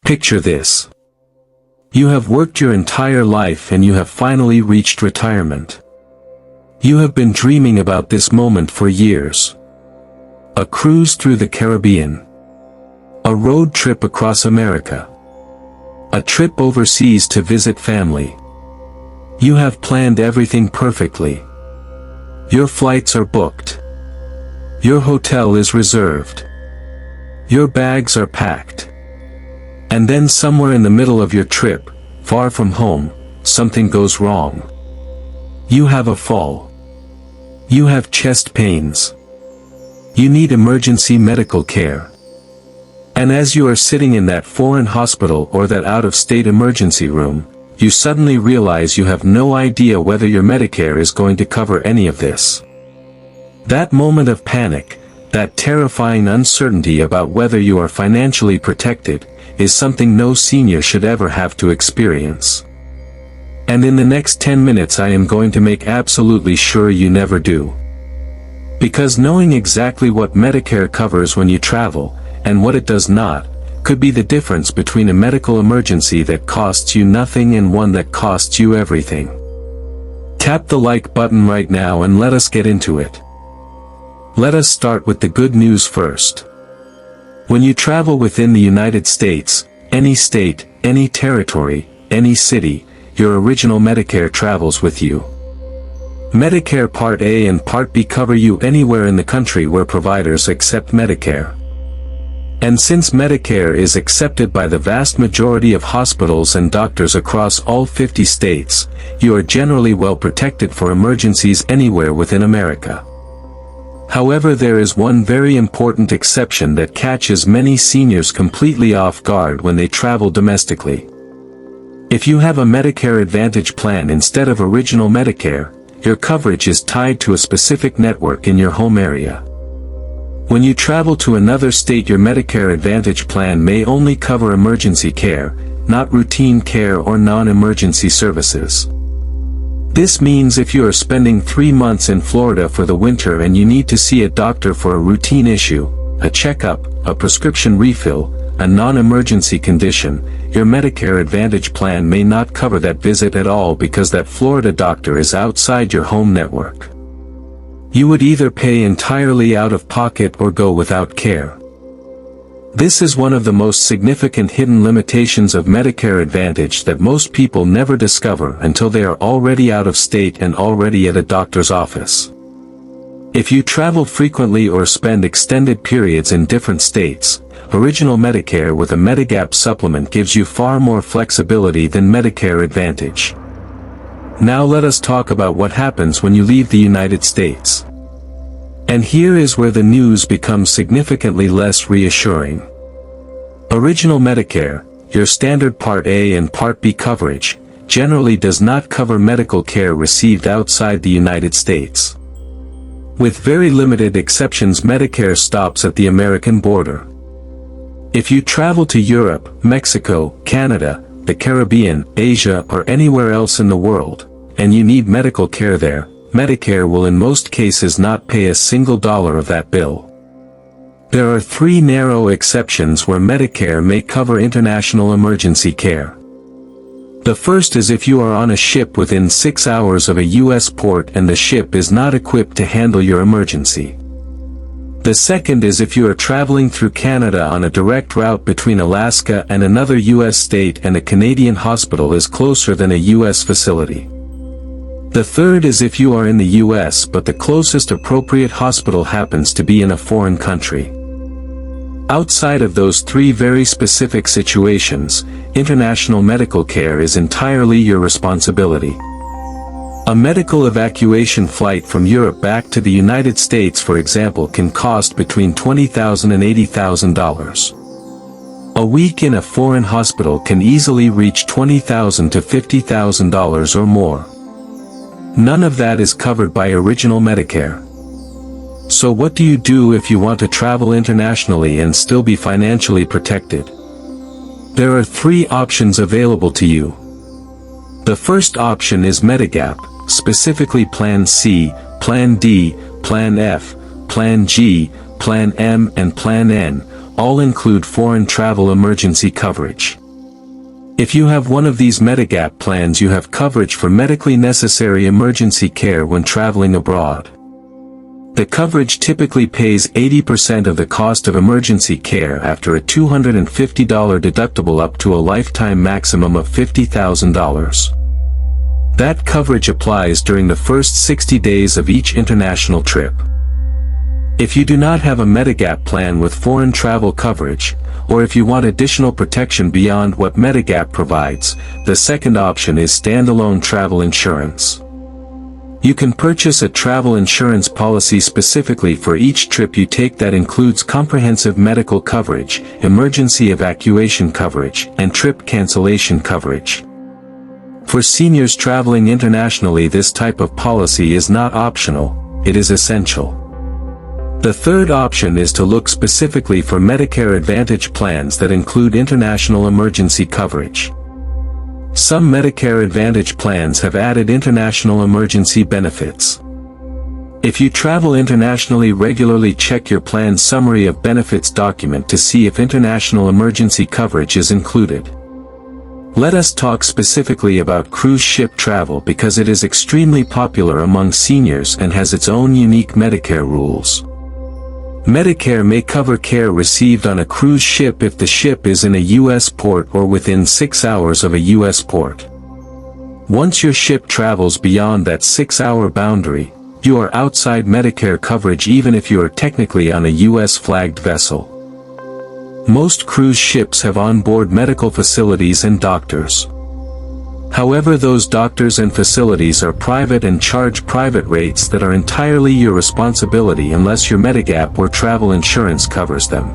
Picture this. You have worked your entire life and you have finally reached retirement. You have been dreaming about this moment for years. A cruise through the Caribbean. A road trip across America. A trip overseas to visit family. You have planned everything perfectly. Your flights are booked. Your hotel is reserved. Your bags are packed. And then somewhere in the middle of your trip, far from home, something goes wrong. You have a fall. You have chest pains. You need emergency medical care. And as you are sitting in that foreign hospital or that out-of-state emergency room, you suddenly realize you have no idea whether your Medicare is going to cover any of this. That moment of panic, that terrifying uncertainty about whether you are financially protected, is something no senior should ever have to experience. And in the next 10 minutes I am going to make absolutely sure you never do. Because knowing exactly what Medicare covers when you travel, and what it does not, could be the difference between a medical emergency that costs you nothing and one that costs you everything. Tap the like button right now and let us get into it. Let us start with the good news first. When you travel within the United States, any state, any territory, any city, your original Medicare travels with you. Medicare Part A and Part B cover you anywhere in the country where providers accept Medicare. And since Medicare is accepted by the vast majority of hospitals and doctors across all 50 states, you are generally well protected for emergencies anywhere within America. However, there is one very important exception that catches many seniors completely off guard when they travel domestically. If you have a Medicare Advantage plan instead of original Medicare, your coverage is tied to a specific network in your home area. When you travel to another state, your Medicare Advantage plan may only cover emergency care, not routine care or non-emergency services. This means if you are spending 3 months in Florida for the winter and you need to see a doctor for a routine issue, a checkup, a prescription refill, a non-emergency condition, your Medicare Advantage plan may not cover that visit at all because that Florida doctor is outside your home network. You would either pay entirely out of pocket or go without care. This is one of the most significant hidden limitations of Medicare Advantage that most people never discover until they are already out of state and already at a doctor's office. If you travel frequently or spend extended periods in different states, original Medicare with a Medigap supplement gives you far more flexibility than Medicare Advantage. Now let us talk about what happens when you leave the United States. And here is where the news becomes significantly less reassuring. Original Medicare, your standard Part A and Part B coverage, generally does not cover medical care received outside the United States. With very limited exceptions, Medicare stops at the American border. If you travel to Europe, Mexico, Canada, the Caribbean, Asia or anywhere else in the world, and you need medical care there, Medicare will in most cases not pay a single dollar of that bill. There are 3 narrow exceptions where Medicare may cover international emergency care. The first is if you are on a ship within 6 hours of a U.S. port and the ship is not equipped to handle your emergency. The second is if you are traveling through Canada on a direct route between Alaska and another U.S. state and a Canadian hospital is closer than a U.S. facility. The third is if you are in the U.S. but the closest appropriate hospital happens to be in a foreign country. Outside of those 3 very specific situations, international medical care is entirely your responsibility. A medical evacuation flight from Europe back to the United States, for example, can cost between $20,000 and $80,000. A week in a foreign hospital can easily reach $20,000 to $50,000 or more. None of that is covered by original Medicare. So what do you do if you want to travel internationally and still be financially protected? There are 3 options available to you. The first option is Medigap, specifically Plan C, Plan D, Plan F, Plan G, Plan M and Plan N, all include foreign travel emergency coverage. If you have one of these Medigap plans, you have coverage for medically necessary emergency care when traveling abroad. The coverage typically pays 80% of the cost of emergency care after a $250 deductible up to a lifetime maximum of $50,000. That coverage applies during the first 60 days of each international trip. If you do not have a Medigap plan with foreign travel coverage, or if you want additional protection beyond what Medigap provides, the second option is standalone travel insurance. You can purchase a travel insurance policy specifically for each trip you take that includes comprehensive medical coverage, emergency evacuation coverage, and trip cancellation coverage. For seniors traveling internationally, this type of policy is not optional, it is essential. The third option is to look specifically for Medicare Advantage plans that include international emergency coverage. Some Medicare Advantage plans have added international emergency benefits. If you travel internationally regularly, check your plan's summary of benefits document to see if international emergency coverage is included. Let us talk specifically about cruise ship travel because it is extremely popular among seniors and has its own unique Medicare rules. Medicare may cover care received on a cruise ship if the ship is in a U.S. port or within 6 hours of a U.S. port. Once your ship travels beyond that 6-hour boundary, you are outside Medicare coverage even if you are technically on a U.S.-flagged vessel. Most cruise ships have onboard medical facilities and doctors. However, those doctors and facilities are private and charge private rates that are entirely your responsibility unless your Medigap or travel insurance covers them.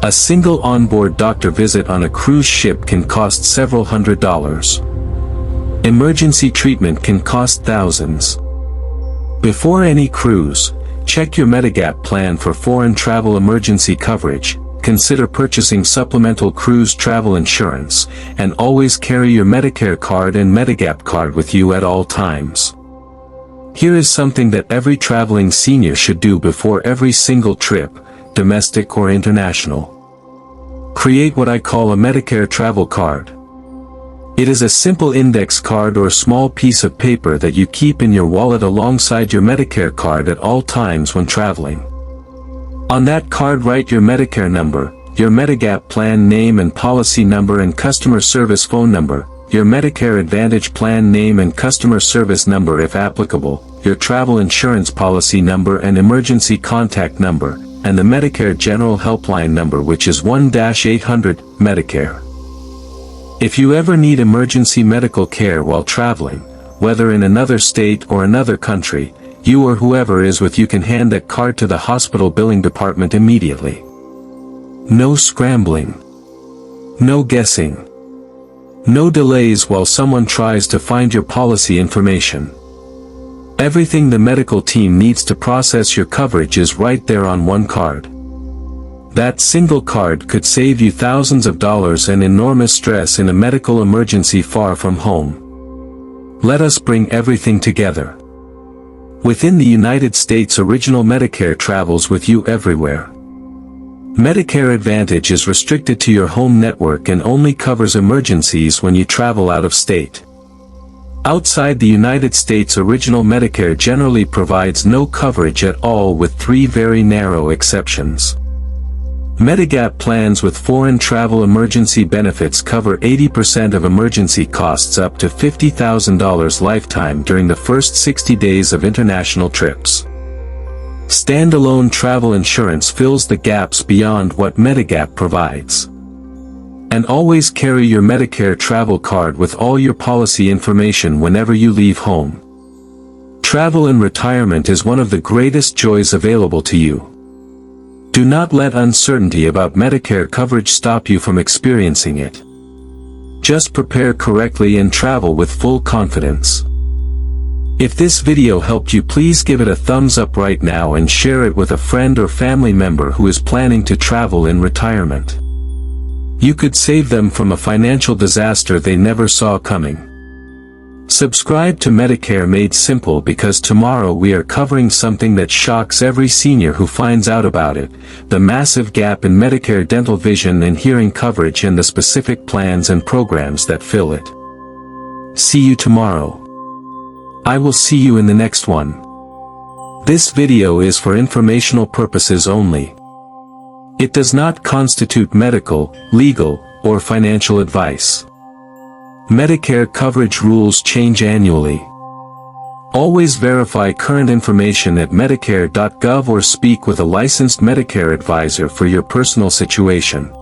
A single onboard doctor visit on a cruise ship can cost several $100s. Emergency treatment can cost thousands. Before any cruise, check your Medigap plan for foreign travel emergency coverage. Consider purchasing supplemental cruise travel insurance, and always carry your Medicare card and Medigap card with you at all times. Here is something that every traveling senior should do before every single trip, domestic or international. Create what I call a Medicare Travel Card. It is a simple index card or small piece of paper that you keep in your wallet alongside your Medicare card at all times when traveling. On that card, write your Medicare number, your Medigap plan name and policy number and customer service phone number, your Medicare Advantage plan name and customer service number if applicable, your travel insurance policy number and emergency contact number, and the Medicare General Helpline number, which is 1-800 Medicare. If you ever need emergency medical care while traveling, whether in another state or another country, you or whoever is with you can hand that card to the hospital billing department immediately. No scrambling. No guessing. No delays while someone tries to find your policy information. Everything the medical team needs to process your coverage is right there on one card. That single card could save you thousands of dollars and enormous stress in a medical emergency far from home. Let us bring everything together. Within the United States, original Medicare travels with you everywhere. Medicare Advantage is restricted to your home network and only covers emergencies when you travel out of state. Outside the United States, original Medicare generally provides no coverage at all with 3 very narrow exceptions. Medigap plans with foreign travel emergency benefits cover 80% of emergency costs up to $50,000 lifetime during the first 60 days of international trips. Standalone travel insurance fills the gaps beyond what Medigap provides. And always carry your Medicare Travel Card with all your policy information whenever you leave home. Travel in retirement is one of the greatest joys available to you. Do not let uncertainty about Medicare coverage stop you from experiencing it. Just prepare correctly and travel with full confidence. If this video helped you, please give it a thumbs up right now and share it with a friend or family member who is planning to travel in retirement. You could save them from a financial disaster they never saw coming. Subscribe to Medicare Made Simple because tomorrow we are covering something that shocks every senior who finds out about it, the massive gap in Medicare dental vision and hearing coverage and the specific plans and programs that fill it. See you tomorrow. I will see you in the next one. This video is for informational purposes only. It does not constitute medical, legal, or financial advice. Medicare coverage rules change annually. Always verify current information at medicare.gov or speak with a licensed Medicare advisor for your personal situation.